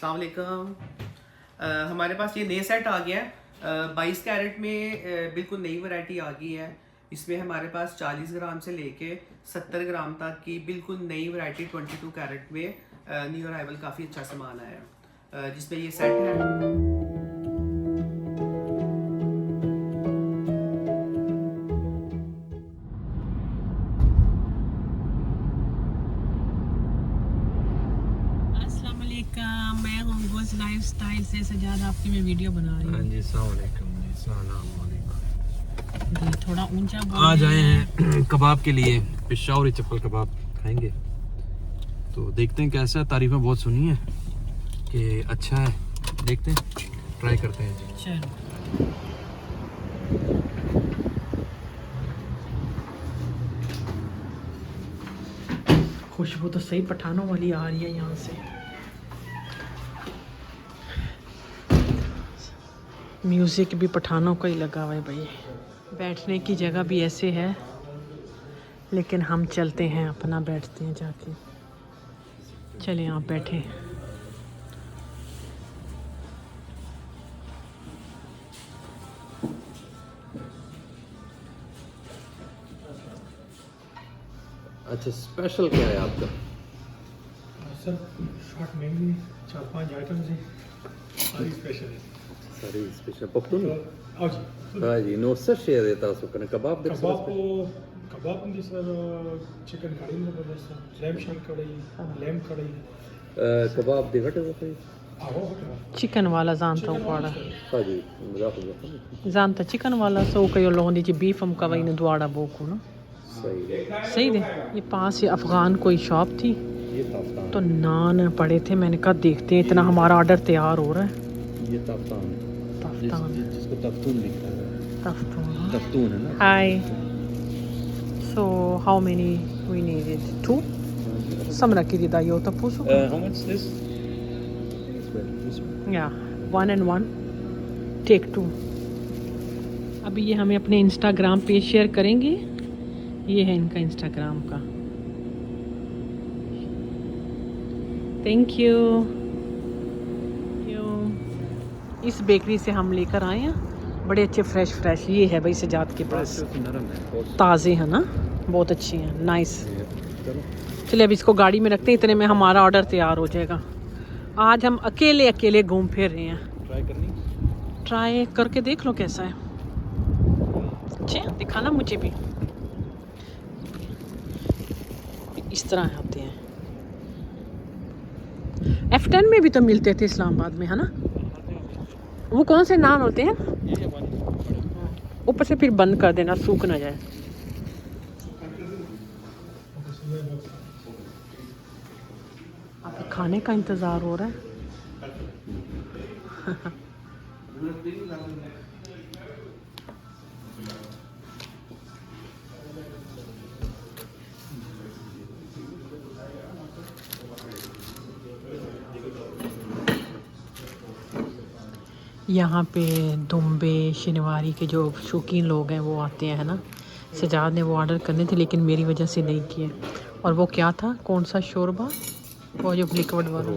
अस्सलाम वालेकुम। हमारे पास ये नया सेट आ गया है 22 कैरेट में। बिल्कुल नई वैरायटी आ गई है। इसमें हमारे पास 40 ग्राम से लेके 70 ग्राम तक की बिल्कुल नई वैरायटी 22 कैरेट में न्यू अराइवल काफ़ी अच्छा सामान आया है जिसमें ये सेट है। मैं हूँ गोस लाइफस्टाइल से सजाद, आपकी मैं वीडियो बना रही हूँ। हाँ जी, अस्सलाम वालेकुम जी, सलाम वालेकुम। जी थोड़ा ऊंचा आज आए हैं कबाब के लिए, पेशावरी चप्पल कबाब खाएंगे। तो देखते हैं कैसा है। तारीफ़ें बहुत सुनी है कि अच्छा है, देखते हैं, ट्राई करते हैं जी। चलो खुशबू तो सही पठानों वाली आ रही है यहाँ से। म्यूज़िक भी पठानों का ही लगा हुआ है भाई। बैठने की जगह भी ऐसे है, लेकिन हम चलते हैं अपना, बैठते हैं जाके। चलिए आप बैठे। अच्छा, स्पेशल क्या है आपका? सर शॉर्ट में भी 4-5 आइटम्स हैं, सारी स्पेशल है। सारी स्पेशल पख्तून आओ जी। हाँ जी, नो सर शेयर देता उसको कने कबाब देख कबाब में सर चिकन कड़ी में बोले सर लैम शंक कड़ी, लैम कड़ी कबाब दे घटे वो कोई आओ चिकन वाला जानता हूँ पाड़ा, हाँ जी, मजाक जानता चिकन वाला सो कई लोगों दी बीफ हम का वही ने दुआड़ा बोकू ना। सही है। सही दे। ये पास ये अफगान कोई शॉप थी, ये ताफ्तान, तो नान पड़े थे। मैंने कहा देखते हैं, इतना हमारा ऑर्डर तैयार हो रहा है। ये ताफ्तान, जिसको तफ्तून लिखा है, तफ्तून है ना। Hi, so how many we needed? 2 समरा की दिदा यो तपूसु How much this? या 1 and 1 टेक 2। अभी ये हमें अपने इंस्टाग्राम पे शेयर करेंगे। ये है इनका इंस्टाग्राम का। Thank you. इस बेकरी से हम लेकर आए हैं, बड़े अच्छे फ्रेश। ये है भाई सजाद के पास, नरम है, ताज़े है ना, बहुत अच्छी हैं, नाइस। चलो चलिए अब इसको गाड़ी में रखते हैं, इतने में हमारा ऑर्डर तैयार हो जाएगा। आज हम अकेले घूम फिर रहे हैं। ट्राई करनी, ट्राई करके देख लो कैसा है। अच्छा दिखाना मुझे भी। इस तरह आते हैं। F10 में भी तो मिलते थे इस्लामाबाद में, है ना। वो कौन से नान होते हैं? ऊपर से फिर बंद कर देना, सूख ना जाए। अब खाने का इंतज़ार हो रहा है। यहाँ पे दुम्बे शनिवारी के जो शौकीन लोग हैं वो आते हैं, है ना। सजाद ने वो ऑर्डर करने थे, लेकिन मेरी वजह से नहीं किए। और वो क्या था, कौन सा शोरबा, वो जो लिक्विड वाला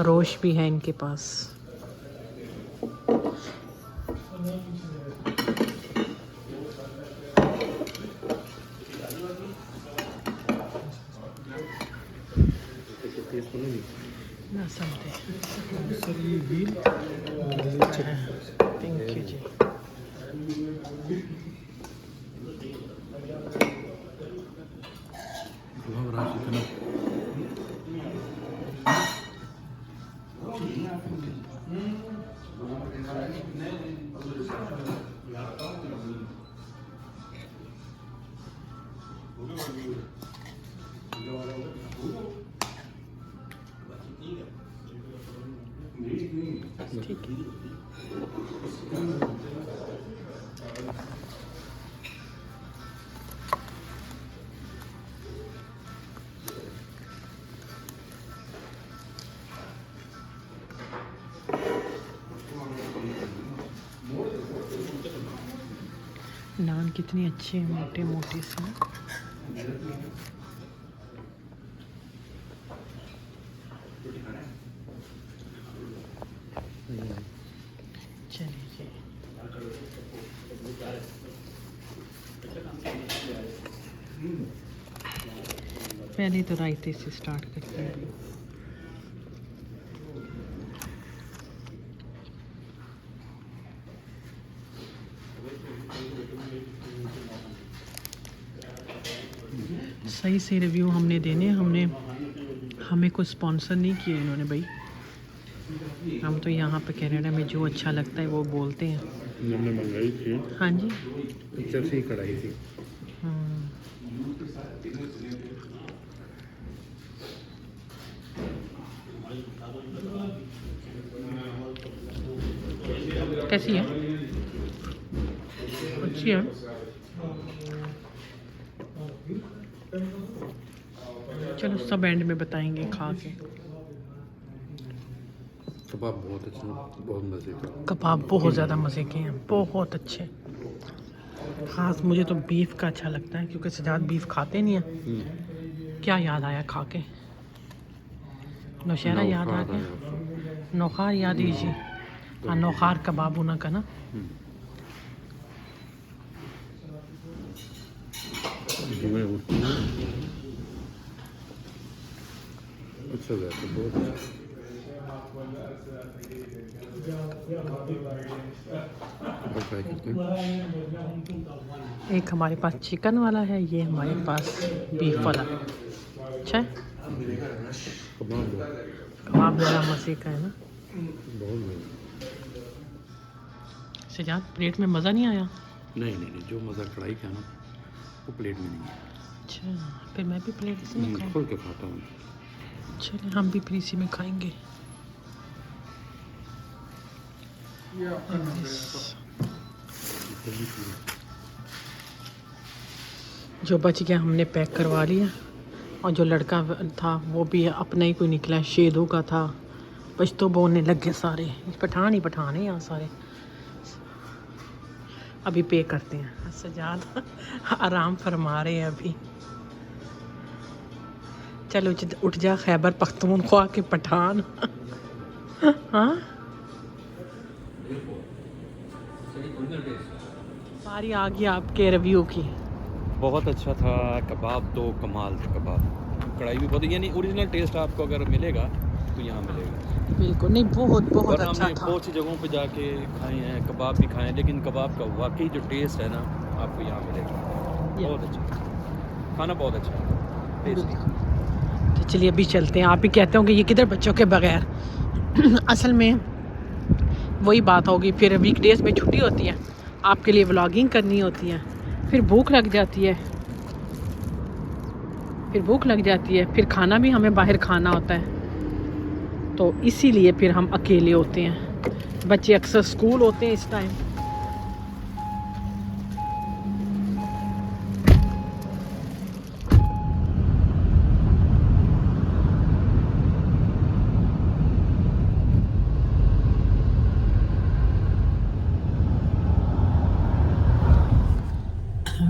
रोश भी है इनके पास। ना समझे। सर ये व्हील थैंक यू जी। ठीक है। नान कितनी अच्छी है, मोटे मोटे से। चलिए जी, पहले तो रायते से स्टार्ट करते हैं। सही से रिव्यू हमने देने, हमें कोई स्पॉन्सर नहीं किया इन्होंने भाई। हम तो यहाँ पे कनाडा में जो अच्छा लगता है वो बोलते हैं। हमने मंगाई थी, हाँ जी, चरसी कढ़ाई थी। कैसी है? अच्छी है। चलो सब एंड में बताएंगे खा के। कबाब बहुत अच्छा, बहुत मज़े का। कबाब बहुत ज़्यादा मज़े के हैं, बहुत अच्छे। ख़ास मुझे तो बीफ का अच्छा लगता है क्योंकि सजाद बीफ खाते नहीं है। क्या याद आया खा के? नौशहरा याद आ गया, नौखार याद लीजिए। हाँ, नौखार कबाब होना का ना। अच्छा जाता, बहुत अच्छा। और ट्राई करते हैं। एक हमारे पास चिकन वाला है, ये हमारे पास बीफ वाला है। अच्छा है, कबाब ज़्यादा मज़े का है ना। बहुत मज़ा। सजाद प्लेट में मज़ा नहीं आया? नहीं, जो मज़ा कढ़ाई का ना वो प्लेट में नहीं है। अच्छा, फिर मैं भी प्लेट इसी में खाऊं? खोल के खाता हूँ। चलिए हम भी फिर इसी में खाएंगे। जो बच गया हमने पैक करवा लिया, और जो लड़का था वो भी अपना ही कोई निकला, शेदों का था। बस तो बोलने लग गए सारे, पठान ही पठान है यहाँ सारे। अभी पे करते हैं। सजाद आराम फरमा रहे हैं अभी। चलो उठ जा खैबर पख्तूनख्वा के पठान। हाँ, बारी आ गई आपके रिव्यू की। बहुत अच्छा था कबाब, तो कमाल था कबाब। कढ़ाई भी बहुत, यानी ओरिजिनल टेस्ट आपको अगर मिलेगा तो यहाँ मिलेगा। बिल्कुल नहीं, बहुत और अच्छा हमने था। बहुत सी जगहों पे जाके खाए हैं, कबाब भी खाए हैं, लेकिन कबाब का वाकई जो टेस्ट है ना आपको यहाँ मिलेगा। बहुत अच्छा खाना, बहुत अच्छा टेस्टी। तो चलिए अभी चलते हैं। आप ही कहते हो कि ये किधर बच्चों के बगैर। असल में वही बात होगी, फिर वीकडेज में छुट्टी होती है, आपके लिए व्लॉगिंग करनी होती है, फिर भूख लग जाती है, फिर खाना भी हमें बाहर खाना होता है, तो इसीलिए फिर हम अकेले होते हैं। बच्चे अक्सर स्कूल होते हैं इस टाइम।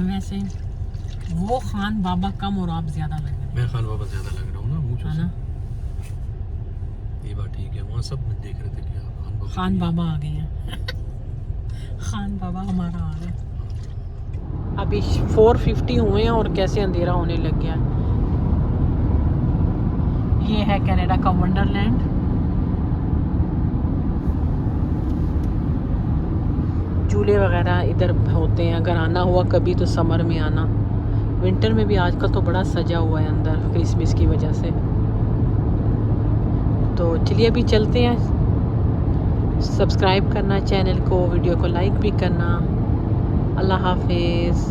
वैसे वो खान बाबा कम और आप ज्यादा लग रहे हैं। मैं खान बाबा ज़्यादा लग रहा हूँ ना मुझे, है ना? ये बात ठीक है। वहाँ सब देख रहे थे कि खान बाबा आ गए हैं। खान बाबा हमारा आ गया। अभी 4:50 हुए हैं और कैसे अंधेरा होने लग गया। ये है कनाडा का वंडरलैंड। झूले वगैरह इधर होते हैं, अगर आना हुआ कभी तो समर में आना। विंटर में भी आजकल तो बड़ा सजा हुआ है अंदर क्रिसमस की वजह से। तो चलिए अभी चलते हैं। सब्सक्राइब करना चैनल को, वीडियो को लाइक भी करना। अल्लाह हाफिज़।